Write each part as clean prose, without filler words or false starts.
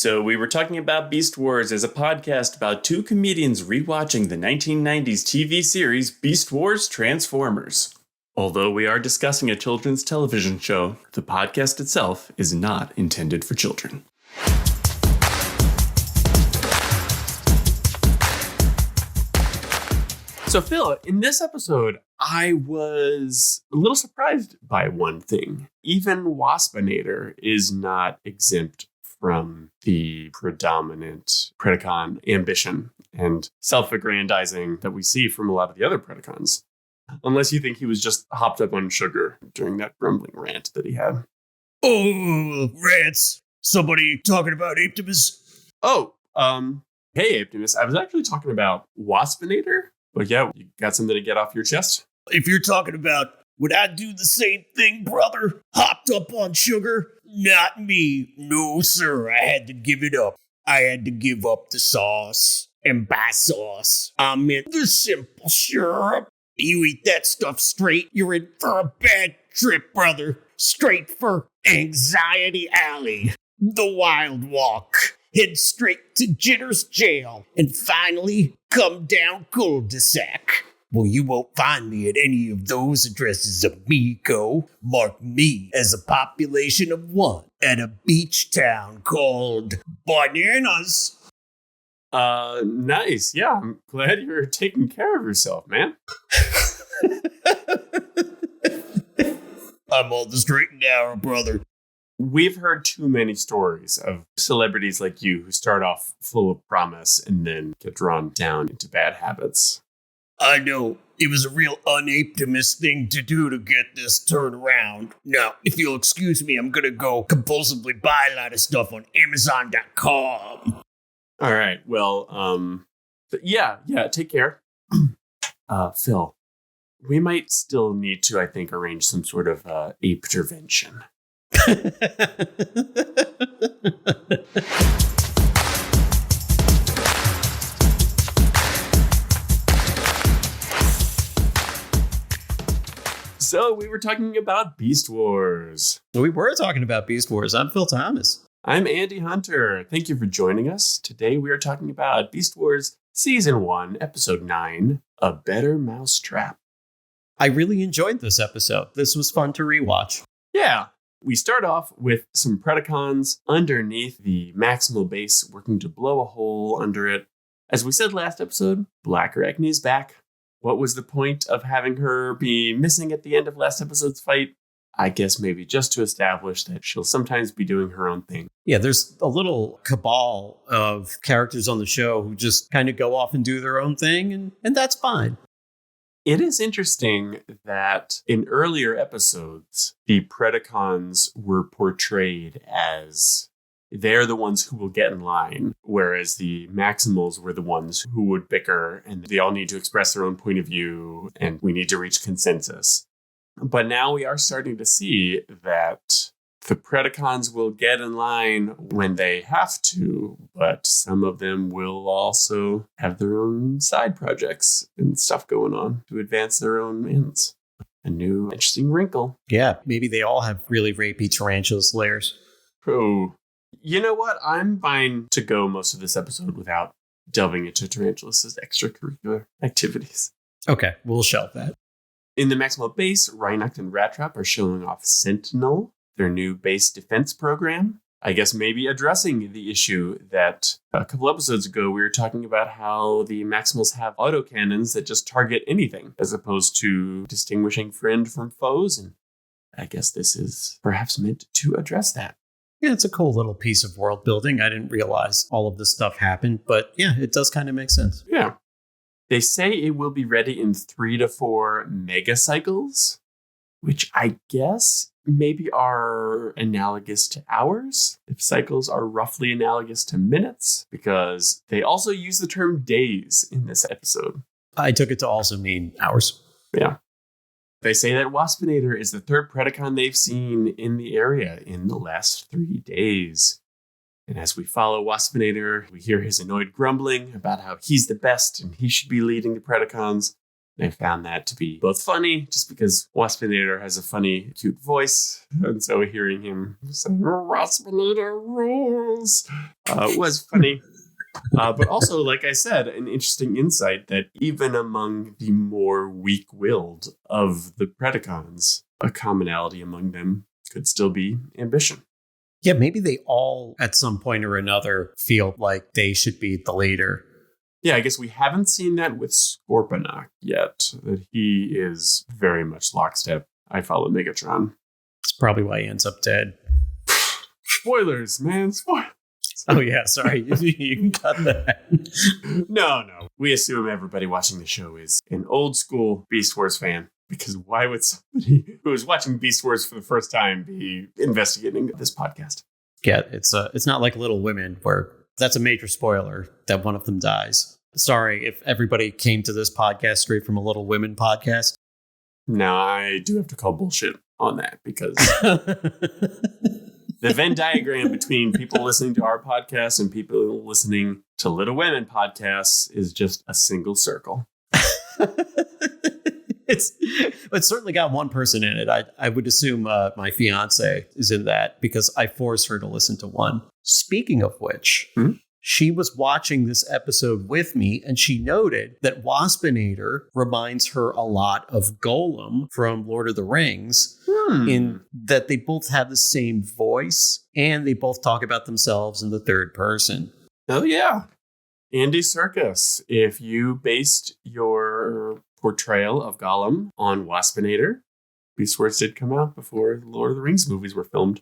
So we were talking about Beast Wars as a podcast about two comedians rewatching the 1990s TV series Beast Wars Transformers. Although we are discussing a children's television show, the podcast itself is not intended for children. So Phil, in this episode, I was a little surprised by one thing. Even Waspinator is not exempt from the predominant Predacon ambition and self-aggrandizing that we see from a lot of the other Predacons. Unless you think he was just hopped up on sugar during that grumbling rant that he had. Oh, rants. Somebody talking about Apetimus? Oh, hey, Apetimus. I was actually talking about Waspinator. But yeah, you got something to get off your chest? If you're talking about, would I do the same thing, brother? Hopped up on sugar? Not me. No, sir. I had to give it up. I had to give up the sauce. And by sauce, I meant the simple syrup. You eat that stuff straight, you're in for a bad trip, brother. Straight for Anxiety Alley. The Wild Walk. Head straight to Jitter's jail. And finally, come down cul-de-sac. Well, you won't find me at any of those addresses, amigo. Mark me as a population of one at a beach town called Bananas. Nice. Yeah, I'm glad you're taking care of yourself, man. I'm on the straight and narrow, brother. We've heard too many stories of celebrities like you who start off full of promise and then get drawn down into bad habits. I know. It was a real un-Apetimus thing to do to get this turned around. Now, if you'll excuse me, I'm going to go compulsively buy a lot of stuff on Amazon.com. All right. Well, yeah, take care. Phil, we might still need to, I think, arrange some sort of ape intervention. So we were talking about Beast Wars. We were talking about Beast Wars. I'm Phil Thomas. I'm Andy Hunter. Thank you for joining us. Today we are talking about Beast Wars Season 1, Episode 9, A Better Mousetrap. I really enjoyed this episode. This was fun to rewatch. Yeah. We start off with some Predacons underneath the Maximal base working to blow a hole under it. As we said last episode, Black Arachne's back. What was the point of having her be missing at the end of last episode's fight? I guess maybe just to establish that she'll sometimes be doing her own thing. Yeah, there's a little cabal of characters on the show who just kind of go off and do their own thing, and that's fine. It is interesting that in earlier episodes, the Predacons were portrayed as they're the ones who will get in line, whereas the Maximals were the ones who would bicker and they all need to express their own point of view and we need to reach consensus. But now we are starting to see that the Predacons will get in line when they have to, but some of them will also have their own side projects and stuff going on to advance their own ends. A new interesting wrinkle. Yeah, maybe they all have really rapey tarantula slayers. Oh, you know what? I'm fine to go most of this episode without delving into Tarantulas' extracurricular activities. Okay, we'll shelve that. In the Maximal base, Rhinoct and Rattrap are showing off Sentinel, their new base defense program. I guess maybe addressing the issue that a couple episodes ago we were talking about how the Maximals have autocannons that just target anything as opposed to distinguishing friend from foes. And I guess this is perhaps meant to address that. Yeah, it's a cool little piece of world building. I didn't realize all of this stuff happened, but yeah, it does kind of make sense. Yeah. They say it will be ready in 3 to 4 megacycles, which I guess maybe are analogous to hours, if cycles are roughly analogous to minutes, because they also use the term days in this episode. I took it to also mean hours. Yeah. They say that Waspinator is the third Predacon they've seen in the area in the last 3 days. And as we follow Waspinator, we hear his annoyed grumbling about how he's the best and he should be leading the Predacons. I found that to be both funny, just because Waspinator has a funny, cute voice. And so hearing him say, Waspinator rules, was funny. But also, like I said, an interesting insight that even among the more weak-willed of the Predacons, a commonality among them could still be ambition. Yeah, maybe they all, at some point or another, feel like they should be the leader. Yeah, I guess we haven't seen that with Scorponok yet. That he is very much lockstep. I follow Megatron. It's probably why he ends up dead. Spoilers, man. Spoilers. Oh, yeah, sorry. You can cut that. No. We assume everybody watching the show is an old school Beast Wars fan. Because why would somebody who is watching Beast Wars for the first time be investigating this podcast? Yeah, it's not like Little Women, where that's a major spoiler that one of them dies. Sorry if everybody came to this podcast straight from a Little Women podcast. No, I do have to call bullshit on that because the Venn diagram between people listening to our podcast and people listening to Little Women podcasts is just a single circle. It's certainly got one person in it. I would assume my fiance is in that because I forced her to listen to one. Speaking of which, she was watching this episode with me and she noted that Waspinator reminds her a lot of Golem from Lord of the Rings in that they both have the same voice and they both talk about themselves in the third person. Oh, yeah. Andy Serkis, if you based your portrayal of Gollum on Waspinator, Beast Wars did come out before the Lord of the Rings movies were filmed.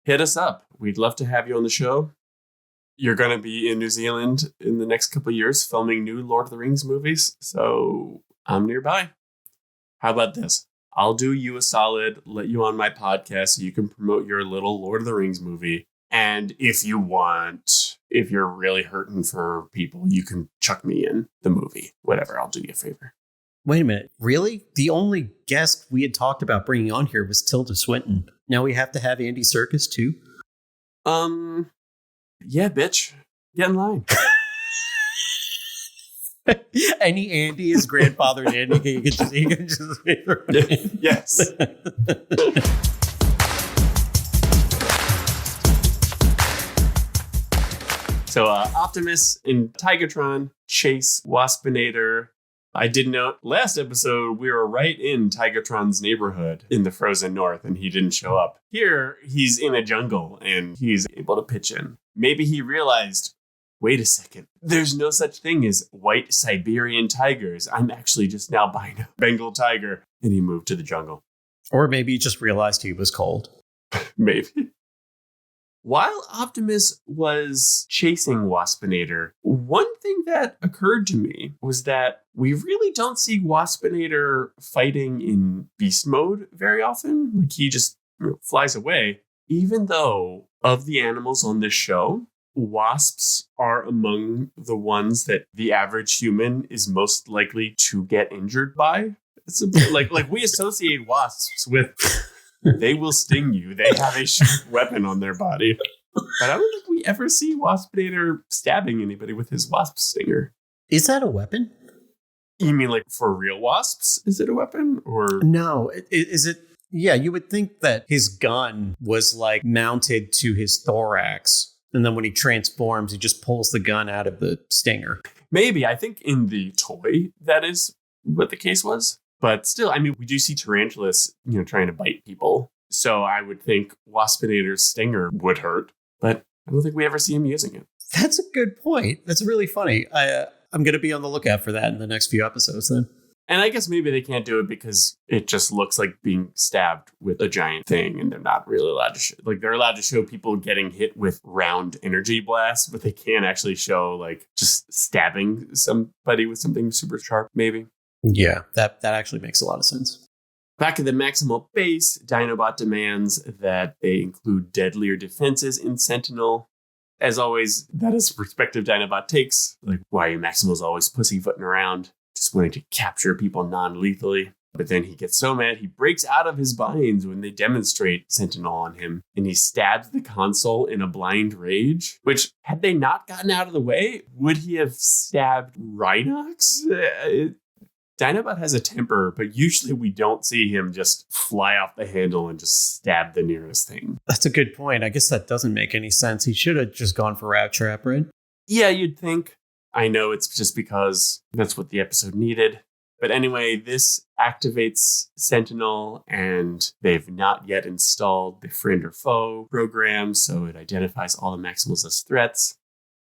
Hit us up. We'd love to have you on the show. You're going to be in New Zealand in the next couple of years filming new Lord of the Rings movies, so I'm nearby. How about this? I'll do you a solid, let you on my podcast so you can promote your little Lord of the Rings movie. And if you want, if you're really hurting for people, you can chuck me in the movie. Whatever, I'll do you a favor. Wait a minute. Really? The only guest we had talked about bringing on here was Tilda Swinton. Now we have to have Andy Serkis too? Yeah, bitch. Get in line. Any Andy is grandfathered in. He can just Yes. So Optimus and Tigatron chase Waspinator. I did note last episode we were right in Tigatron's neighborhood in the frozen north and he didn't show up. Here he's in a jungle and he's able to pitch in. Maybe he realized, wait a second, there's no such thing as white Siberian tigers. I'm actually just now buying a Bengal tiger. And he moved to the jungle. Or maybe he just realized he was cold. Maybe. While Optimus was chasing Waspinator, one thing that occurred to me was that we really don't see Waspinator fighting in beast mode very often. Like he just flies away. Even though of the animals on this show, wasps are among the ones that the average human is most likely to get injured by. It's like we associate wasps with they will sting you. They have a sharp weapon on their body. But I don't think we ever see Waspinator stabbing anybody with his wasp stinger. Is that a weapon? You mean like for real wasps? Is it a weapon? Or no, is it? Yeah, you would think that his gun was like mounted to his thorax. And then when he transforms, he just pulls the gun out of the stinger. Maybe. I think in the toy, that is what the case was. But still, I mean, we do see tarantulas, trying to bite people. So I would think Waspinator's stinger would hurt. But I don't think we ever see him using it. That's a good point. That's really funny. I'm going to be on the lookout for that in the next few episodes then. And I guess maybe they can't do it because it just looks like being stabbed with a giant thing. And they're not really allowed to they're allowed to show people getting hit with round energy blasts, but they can't actually show like just stabbing somebody with something super sharp, maybe. Yeah, that actually makes a lot of sense. Back at the Maximal base, Dinobot demands that they include deadlier defenses in Sentinel. As always, that is a perspective Dinobot takes. Like, why are you Maximals always pussyfooting around, just wanting to capture people non-lethally? But then he gets so mad, he breaks out of his binds when they demonstrate Sentinel on him, and he stabs the console in a blind rage, which, had they not gotten out of the way, would he have stabbed Rhinox? Dinobot has a temper, but usually we don't see him just fly off the handle and just stab the nearest thing. That's a good point. I guess that doesn't make any sense. He should have just gone for Rattrap, right? Yeah, you'd think. I know it's just because that's what the episode needed. But anyway, this activates Sentinel, and they've not yet installed the friend or foe program, so it identifies all the Maximals as threats.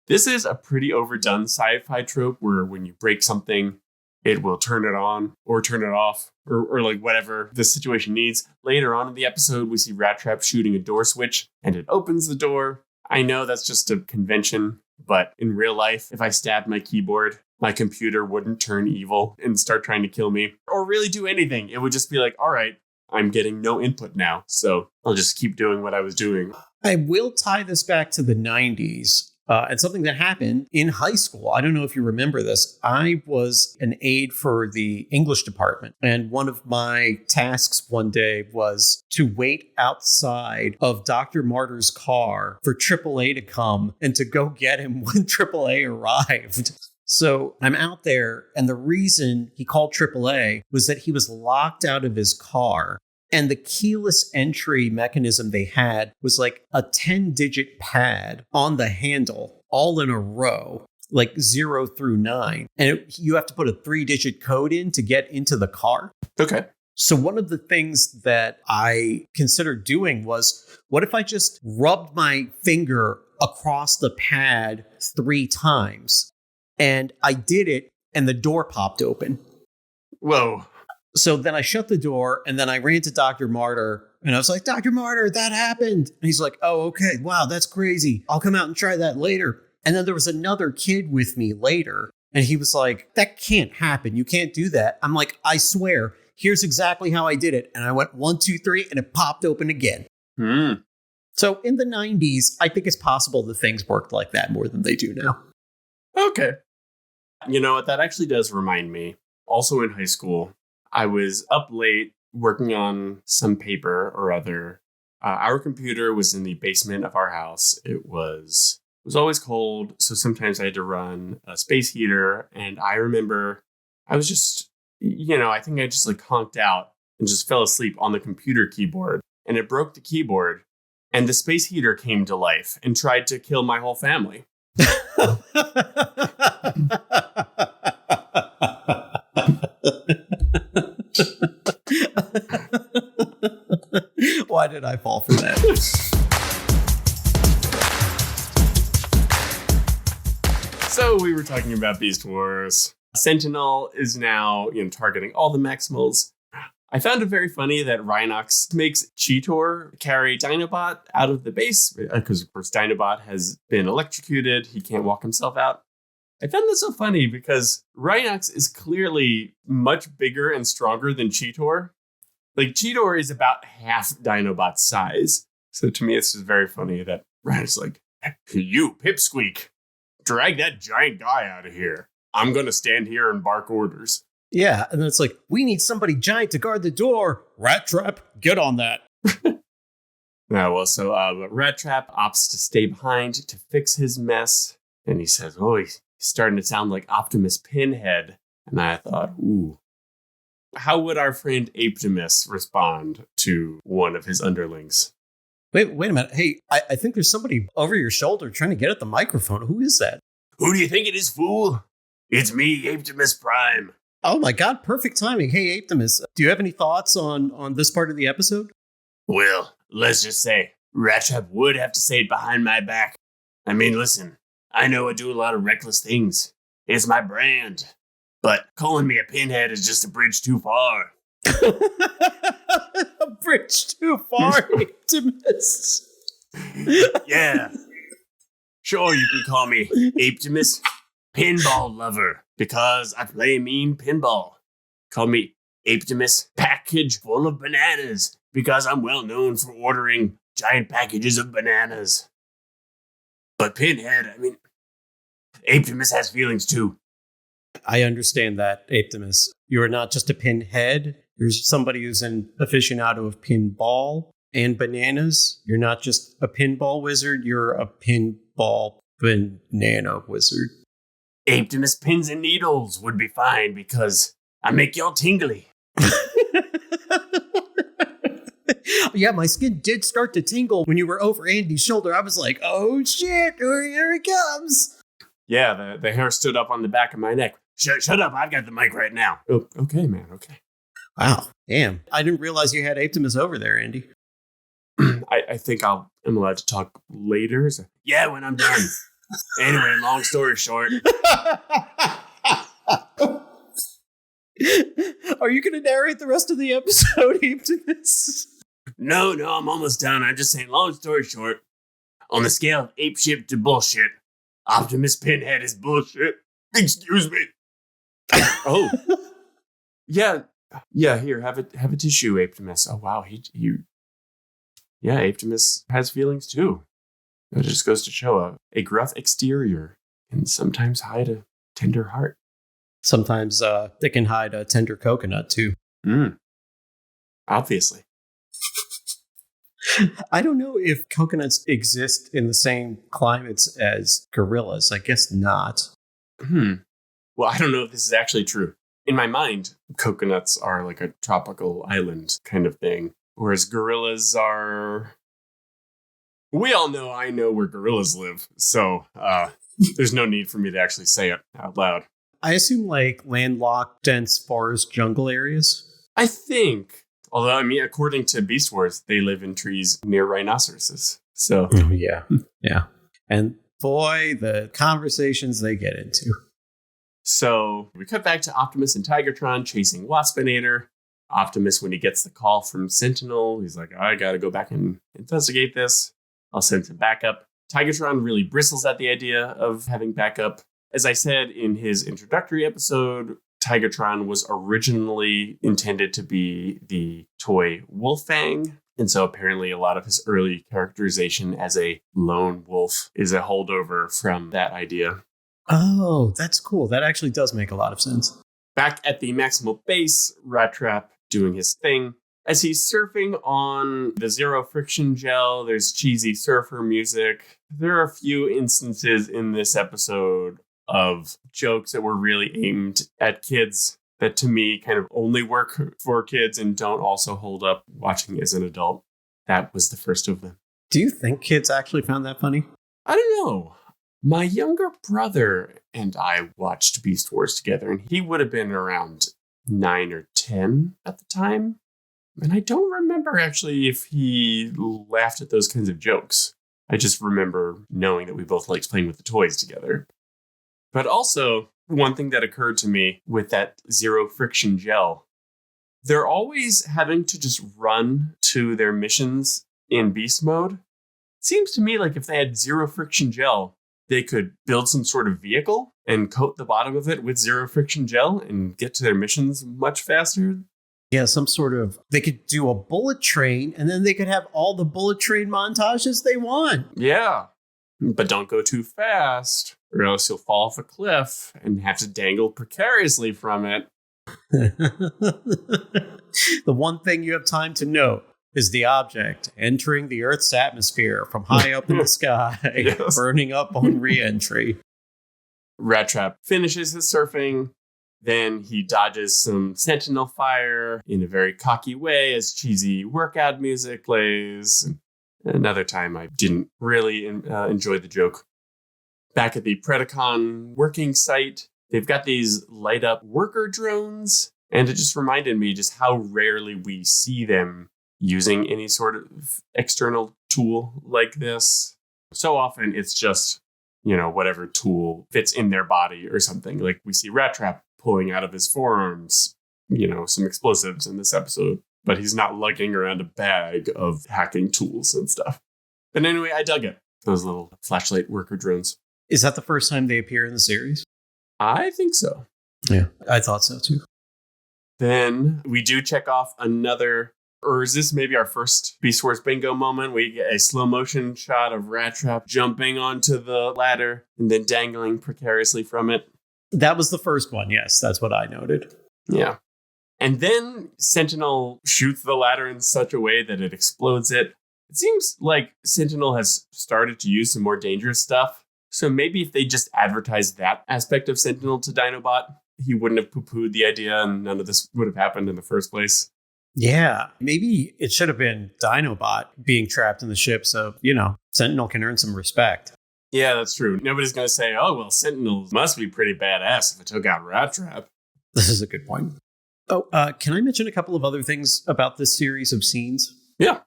This is a pretty overdone sci-fi trope where when you break something, it will turn it on or turn it off or like whatever the situation needs. Later on in the episode, we see Rattrap shooting a door switch and it opens the door. I know that's just a convention, but in real life, if I stabbed my keyboard, my computer wouldn't turn evil and start trying to kill me or really do anything. It would just be like, all right, I'm getting no input now, so I'll just keep doing what I was doing. I will tie this back to the 90s. And something that happened in high school. I don't know if you remember this. I was an aide for the English department. And one of my tasks one day was to wait outside of Dr. Martyr's car for AAA to come and to go get him when AAA arrived. So I'm out there. And the reason he called AAA was that he was locked out of his car. And the keyless entry mechanism they had was like a 10-digit pad on the handle, all in a row, like 0 through 9. And you have to put a 3-digit code in to get into the car. Okay. So one of the things that I considered doing was, what if I just rubbed my finger across the pad 3 times? And I did it, and the door popped open. Whoa. So then I shut the door, and then I ran to Dr. Martyr, and I was like, Dr. Martyr, that happened. And he's like, oh, okay. Wow, that's crazy. I'll come out and try that later. And then there was another kid with me later, and he was like, that can't happen. You can't do that. I'm like, I swear, here's exactly how I did it. And I went 1, 2, 3, and it popped open again. So in the 90s, I think it's possible that things worked like that more than they do now. Okay. You know what? That actually does remind me. Also in high school, I was up late working on some paper or other. Our computer was in the basement of our house. It was always cold, so sometimes I had to run a space heater. And I remember I was just, I think I just like honked out and just fell asleep on the computer keyboard. And it broke the keyboard. And the space heater came to life and tried to kill my whole family. Why did I fall for that? So we were talking about Beast Wars. Sentinel is now, targeting all the Maximals. I found it very funny that Rhinox makes Cheetor carry Dinobot out of the base because, of course, Dinobot has been electrocuted. He can't walk himself out. I found this so funny because Rhinox is clearly much bigger and stronger than Cheetor. Like, Cheetor is about half Dinobot's size. So to me, it's just very funny that Rhinox is like, you, Pipsqueak, drag that giant guy out of here. I'm going to stand here and bark orders. Yeah, and then it's like, we need somebody giant to guard the door. Rattrap, get on that. Rattrap opts to stay behind to fix his mess. And he says, he's starting to sound like Optimus Pinhead. And I thought, ooh. How would our friend Apetimus respond to one of his underlings? Wait a minute. Hey, I think there's somebody over your shoulder trying to get at the microphone. Who is that? Who do you think it is, fool? It's me, Apetimus Prime. Oh my God, perfect timing. Hey, Apetimus, do you have any thoughts on this part of the episode? Well, let's just say, Rattrap would have to say it behind my back. I mean, listen, I know I do a lot of reckless things. It's my brand. But calling me a pinhead is just a bridge too far. A bridge too far, Apetimus. Yeah. Sure, you can call me Apetimus Pinball Lover, because I play mean pinball. Call me Apetimus Package Full of Bananas, because I'm well known for ordering giant packages of bananas. But Pinhead, Apetimus has feelings too. I understand that, Apetimus. You are not just a pinhead. You're somebody who's an aficionado of pinball and bananas. You're not just a pinball wizard. You're a pinball banana wizard. Apetimus Pins and Needles would be fine because I make y'all tingly. Yeah, my skin did start to tingle when you were over Andy's shoulder. I was like, oh shit, here it comes. Yeah, the hair stood up on the back of my neck. Shut up, I've got the mic right now. Oh, okay, man, okay. Wow, damn. I didn't realize you had Apetimus over there, Andy. I think I'm allowed to talk later. So, yeah, when I'm done. Anyway, long story short. Are you going to narrate the rest of the episode, Apetimus? No, I'm almost done. I'm just saying, long story short, on the scale of apeshit to bullshit, Optimus Pinhead is bullshit. Excuse me. Oh. Yeah, here, have a tissue, Apetimus. Oh, wow, yeah, Apetimus has feelings, too. It just goes to show a gruff exterior can sometimes hide a tender heart. Sometimes they can hide a tender coconut, too. Obviously. I don't know if coconuts exist in the same climates as gorillas. I guess not. Well, I don't know if this is actually true. In my mind, coconuts are like a tropical island kind of thing, whereas gorillas are... We all know I know where gorillas live, so there's no need for me to actually say it out loud. I assume like landlocked, dense forest jungle areas. I think. Although, I mean, according to Beast Wars, they live in trees near rhinoceroses. So, yeah. And boy, the conversations they get into. So we cut back to Optimus and Tigertron chasing Waspinator. Optimus, when he gets the call from Sentinel, he's like, I gotta go back and investigate this. I'll send some backup. Tigertron really bristles at the idea of having backup. As I said in his introductory episode, Tigertron was originally intended to be the toy Wolfang. And so apparently a lot of his early characterization as a lone wolf is a holdover from that idea. Oh, that's cool. That actually does make a lot of sense. Back at the Maximal base, Rattrap doing his thing. As he's surfing on the zero friction gel, there's cheesy surfer music. There are a few instances in this episode of jokes that were really aimed at kids that to me kind of only work for kids and don't also hold up watching as an adult. That was the first of them. Do you think kids actually found that funny? I don't know. My younger brother and I watched Beast Wars together, and he would have been around 9 or 10 at the time. And I don't remember actually if he laughed at those kinds of jokes. I just remember knowing that we both liked playing with the toys together. But also, one thing that occurred to me with that zero friction gel, they're always having to just run to their missions in beast mode. It seems to me like if they had zero friction gel, they could build some sort of vehicle and coat the bottom of it with zero friction gel and get to their missions much faster. Yeah, some sort of... They could do a bullet train, and then they could have all the bullet train montages they want. Yeah, but don't go too fast, or else you'll fall off a cliff and have to dangle precariously from it. The one thing you have time to note is the object entering the Earth's atmosphere from high up in the sky, yes. Burning up on re-entry. Rattrap finishes his surfing. Then he dodges some Sentinel fire in a very cocky way as cheesy workout music plays. Another time I didn't really enjoy the joke. Back at the Predacon working site, they've got these light up worker drones. And it just reminded me just how rarely we see them using any sort of external tool like this. So often it's just, whatever tool fits in their body or something. Like we see Rattrap pulling out of his forearms, some explosives in this episode. But he's not lugging around a bag of hacking tools and stuff. But anyway, I dug it. Those little flashlight worker drones. Is that the first time they appear in the series? I think so. Yeah, I thought so too. Then we do check off another, or is this maybe our first Beast Wars bingo moment? We get a slow motion shot of Rattrap jumping onto the ladder and then dangling precariously from it. That was the first one, yes. That's what I noted. Yeah. And then Sentinel shoots the ladder in such a way that it explodes it. It seems like Sentinel has started to use some more dangerous stuff. So maybe if they just advertise that aspect of Sentinel to Dinobot, he wouldn't have poo-pooed the idea and none of this would have happened in the first place. Yeah, maybe it should have been Dinobot being trapped in the ship so, Sentinel can earn some respect. Yeah, that's true. Nobody's going to say, oh, well, Sentinel must be pretty badass if it took out Rattrap. This is a good point. Oh, can I mention a couple of other things about this series of scenes? Yeah.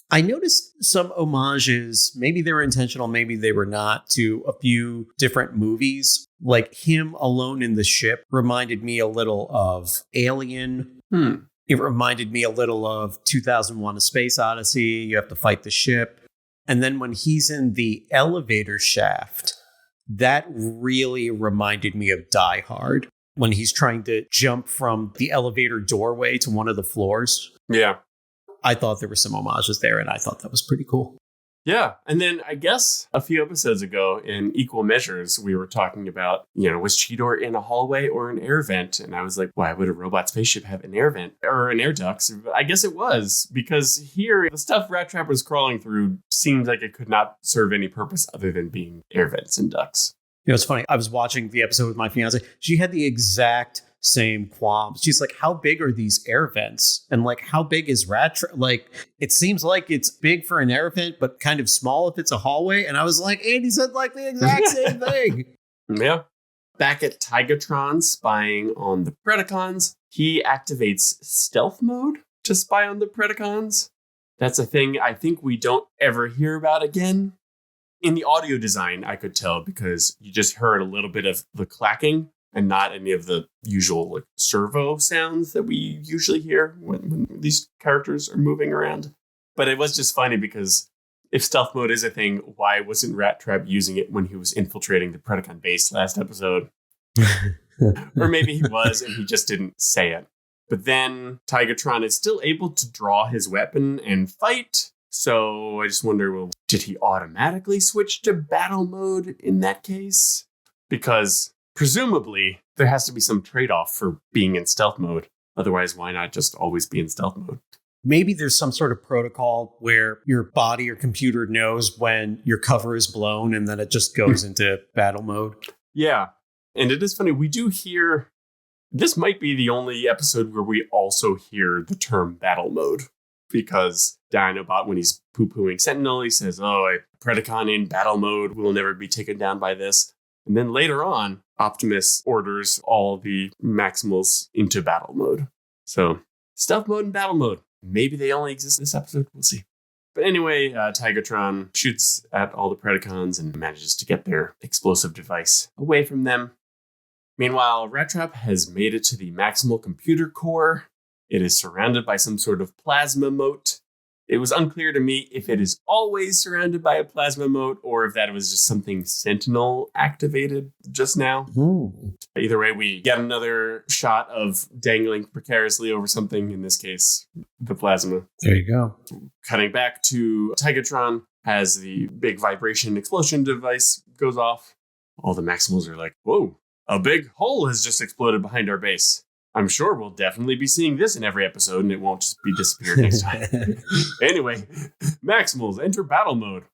I noticed some homages, maybe they were intentional, maybe they were not, to a few different movies. Like him alone in the ship reminded me a little of Alien. It reminded me a little of 2001: A Space Odyssey. You have to fight the ship. And then when he's in the elevator shaft, that really reminded me of Die Hard. When he's trying to jump from the elevator doorway to one of the floors. Yeah. I thought there were some homages there, and I thought that was pretty cool. Yeah. And then I guess a few episodes ago in Equal Measures, we were talking about, was Cheetor in a hallway or an air vent? And I was like, why would a robot spaceship have an air vent or an air duct? I guess it was, because here, the stuff Rattrap was crawling through seems like it could not serve any purpose other than being air vents and ducts. It's funny. I was watching the episode with my fiance. She had the exact same qualms. She's like, how big are these air vents? And like, how big is Rattrap? Like, it seems like it's big for an air vent, but kind of small if it's a hallway. And I was like, Andy said like the exact same thing. Yeah. Back at Tigatron spying on the Predacons, he activates stealth mode to spy on the Predacons. That's a thing I think we don't ever hear about again. In the audio design, I could tell because you just heard a little bit of the clacking and not any of the usual servo sounds that we usually hear when these characters are moving around. But it was just funny because if stealth mode is a thing, why wasn't Rattrap using it when he was infiltrating the Predacon base last episode? Or maybe he was and he just didn't say it. But then Tigatron is still able to draw his weapon and fight. So I just wonder, well, did he automatically switch to battle mode in that case? Because presumably there has to be some trade-off for being in stealth mode. Otherwise, why not just always be in stealth mode? Maybe there's some sort of protocol where your body or computer knows when your cover is blown and then it just goes into battle mode. Yeah. And it is funny. We do hear, this might be the only episode where we also hear the term battle mode. Because Dinobot, when he's poo-pooing Sentinel, he says, oh, a Predacon in battle mode will never be taken down by this. And then later on, Optimus orders all the Maximals into battle mode. So, stealth mode and battle mode. Maybe they only exist in this episode. We'll see. But anyway, Tigatron shoots at all the Predacons and manages to get their explosive device away from them. Meanwhile, Rattrap has made it to the Maximal computer core. It is surrounded by some sort of plasma moat. It was unclear to me if it is always surrounded by a plasma moat or if that was just something Sentinel activated just now. Ooh. Either way, we get another shot of dangling precariously over something, in this case, the plasma. There you go. Cutting back to Tigatron as the big vibration explosion device goes off. All the Maximals are like, whoa, a big hole has just exploded behind our base. I'm sure we'll definitely be seeing this in every episode, and it won't just be disappeared next time. Anyway, Maximals enter battle mode.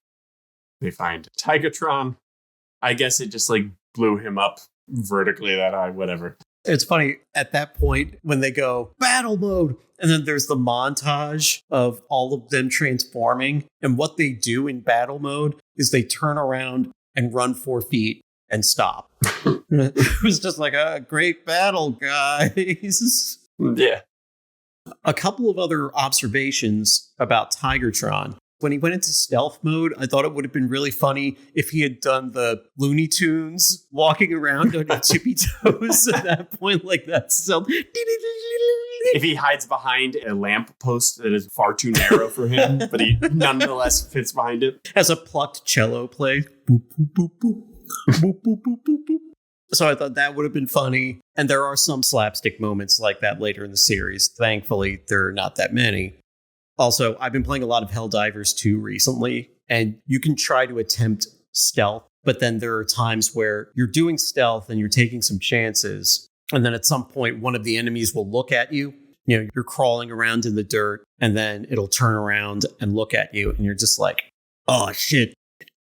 They find Tigatron. I guess it just blew him up vertically that high, whatever. It's funny, at that point, when they go, battle mode, and then there's the montage of all of them transforming, and what they do in battle mode is they turn around and run 4 feet and stop. It was just like a great battle, guys. Yeah. A couple of other observations about Tigatron. When he went into stealth mode, I thought it would have been really funny if he had done the Looney Tunes walking around on his tippy toes at that point, like that. So, if he hides behind a lamp post that is far too narrow for him, but he nonetheless fits behind it. As a plucked cello play. Boop, boop, boop, boop. Boop, boop, boop, boop, boop. So I thought that would have been funny. And there are some slapstick moments like that later in the series. Thankfully, there are not that many. Also, I've been playing a lot of Helldivers 2 recently, and you can try to attempt stealth, but then there are times where you're doing stealth and you're taking some chances, and then at some point, one of the enemies will look at you. You're crawling around in the dirt, and then it'll turn around and look at you, and you're just like, oh, shit.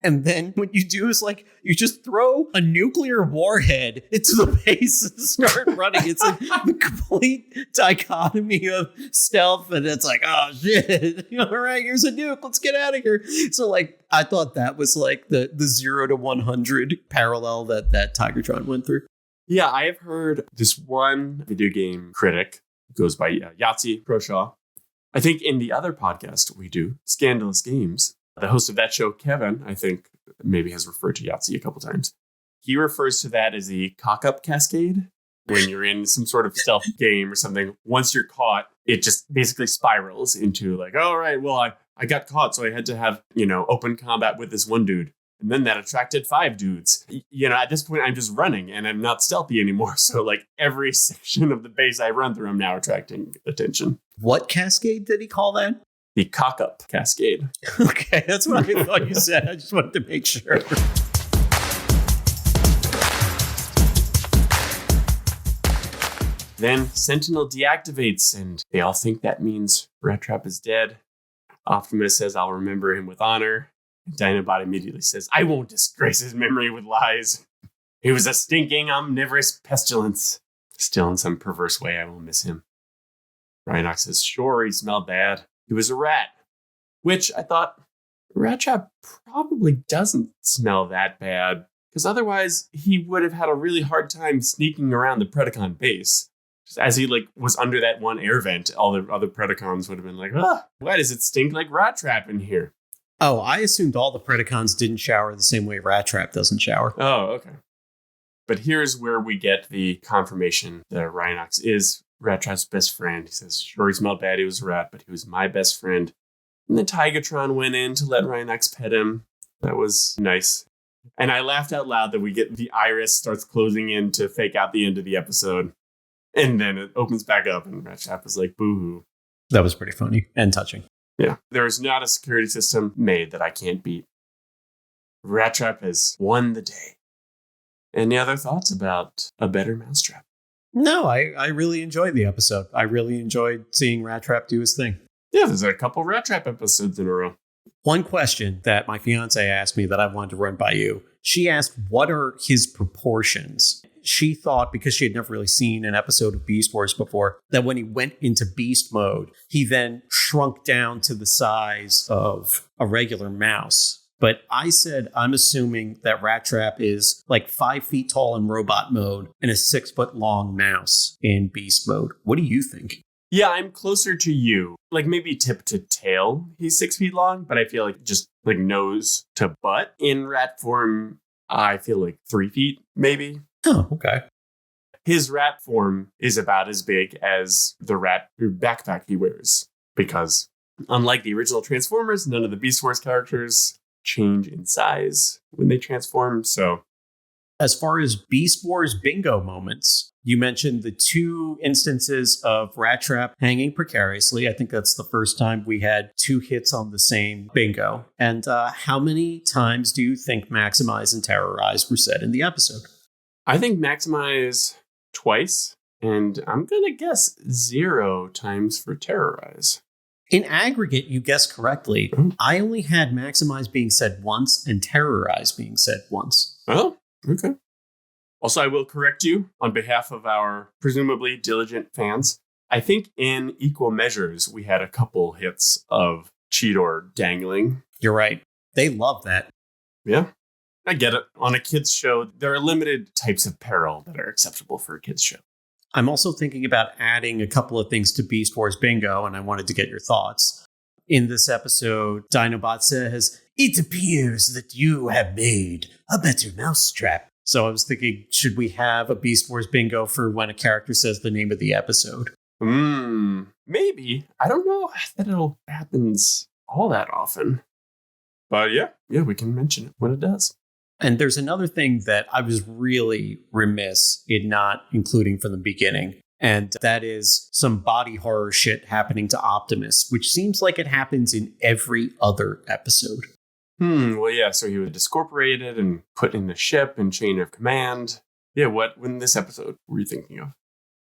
And then what you do is like, you just throw a nuclear warhead into the base and start running. It's like the complete dichotomy of stealth. And it's like, oh shit, all right, here's a nuke. Let's get out of here. So like, I thought that was like the 0 to 100 parallel that Tigertron went through. Yeah, I have heard this one video game critic, goes by Yahtzee Croshaw. I think in the other podcast we do, Scandalous Games, the host of that show, Kevin, I think maybe has referred to Yahtzee a couple times. He refers to that as the cock-up cascade. When you're in some sort of stealth game or something, once you're caught, it just basically spirals into like, oh, right, well, I got caught, so I had to have, open combat with this one dude. And then that attracted 5 dudes. At this point, I'm just running and I'm not stealthy anymore. So like every section of the base I run through, I'm now attracting attention. What cascade did he call that? The cock-up cascade. Okay, that's what I thought you said. I just wanted to make sure. Then Sentinel deactivates, and they all think that means Rattrap is dead. Optimus says, I'll remember him with honor. And Dinobot immediately says, I won't disgrace his memory with lies. He was a stinking, omnivorous pestilence. Still, in some perverse way, I will miss him. Rhinox says, sure, he smelled bad. He was a rat. Which I thought, Rattrap probably doesn't smell that bad, because otherwise he would have had a really hard time sneaking around the Predacon base. Just as he was under that one air vent, all the other Predacons would have been like, why does it stink like Rattrap in here? Oh, I assumed all the Predacons didn't shower the same way Rattrap doesn't shower. Oh, okay. But here's where we get the confirmation that Rhinox is Rattrap's best friend. He says, sure, he smelled bad, he was a rat, but he was my best friend. And then Tigertron went in to let Rhinox pet him. That was nice. And I laughed out loud that we get the iris starts closing in to fake out the end of the episode. And then it opens back up and Rattrap is like, boo-hoo. That was pretty funny and touching. Yeah, there is not a security system made that I can't beat. Rattrap has won the day. Any other thoughts about a better Mousetrap? No, I really enjoyed the episode. I really enjoyed seeing Rattrap do his thing. Yeah, there's a couple Rattrap episodes in a row. One question that my fiance asked me that I wanted to run by you. She asked, what are his proportions? She thought, because she had never really seen an episode of Beast Wars before, that when he went into beast mode, he then shrunk down to the size of a regular mouse. But I said, I'm assuming that Rattrap is like 5 feet tall in robot mode and a 6 foot long mouse in beast mode. What do you think? Yeah, I'm closer to you. Like maybe tip to tail, he's 6 feet long, but I feel like just like nose to butt. In rat form, I feel like 3 feet, maybe. Oh, okay. His rat form is about as big as the rat backpack he wears. Because unlike the original Transformers, none of the Beast Wars characters change in size when they transform. So, as far as Beast Wars bingo moments, you mentioned the 2 instances of Rattrap hanging precariously. I think that's the first time we had 2 hits on the same bingo. And how many times do you think Maximize and Terrorize were said in the episode? I think Maximize twice, and I'm going to guess 0 times for Terrorize. In aggregate, you guessed correctly. I only had Maximize being said once and Terrorize being said once. Oh, okay. Also, I will correct you on behalf of our presumably diligent fans. I think in equal measures, we had a couple hits of Cheetor dangling. You're right. They love that. Yeah, I get it. On a kids' show, there are limited types of peril that are acceptable for a kids' show. I'm also thinking about adding a couple of things to Beast Wars Bingo, and I wanted to get your thoughts. In this episode, Dinobot says, "It appears that you have made a better mousetrap." So I was thinking, should we have a Beast Wars Bingo for when a character says the name of the episode? Maybe. I don't know that it happens all that often. But yeah, we can mention it when it does. And there's another thing that I was really remiss in not including from the beginning. And that is some body horror shit happening to Optimus, which seems like it happens in every other episode. Well, yeah, so he was discorporated and put in the ship and chain of command. Yeah, what in this episode were you thinking of?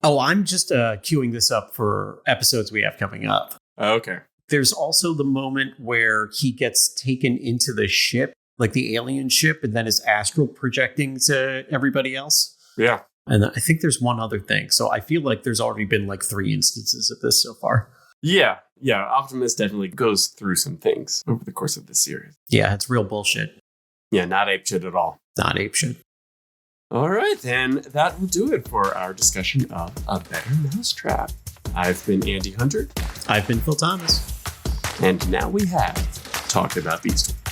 Oh, I'm just queuing this up for episodes we have coming up. Okay. There's also the moment where he gets taken into the ship like the alien ship, and then is astral projecting to everybody else. Yeah. And I think there's one other thing. So I feel like there's already been like 3 instances of this so far. Yeah. Optimus definitely goes through some things over the course of this series. Yeah, it's real bullshit. Yeah, not apeshit at all. Not apeshit. All right, then that will do it for our discussion of A Better Mousetrap. I've been Andy Hunter. I've been Phil Thomas. And now we have talked about Beast Wars.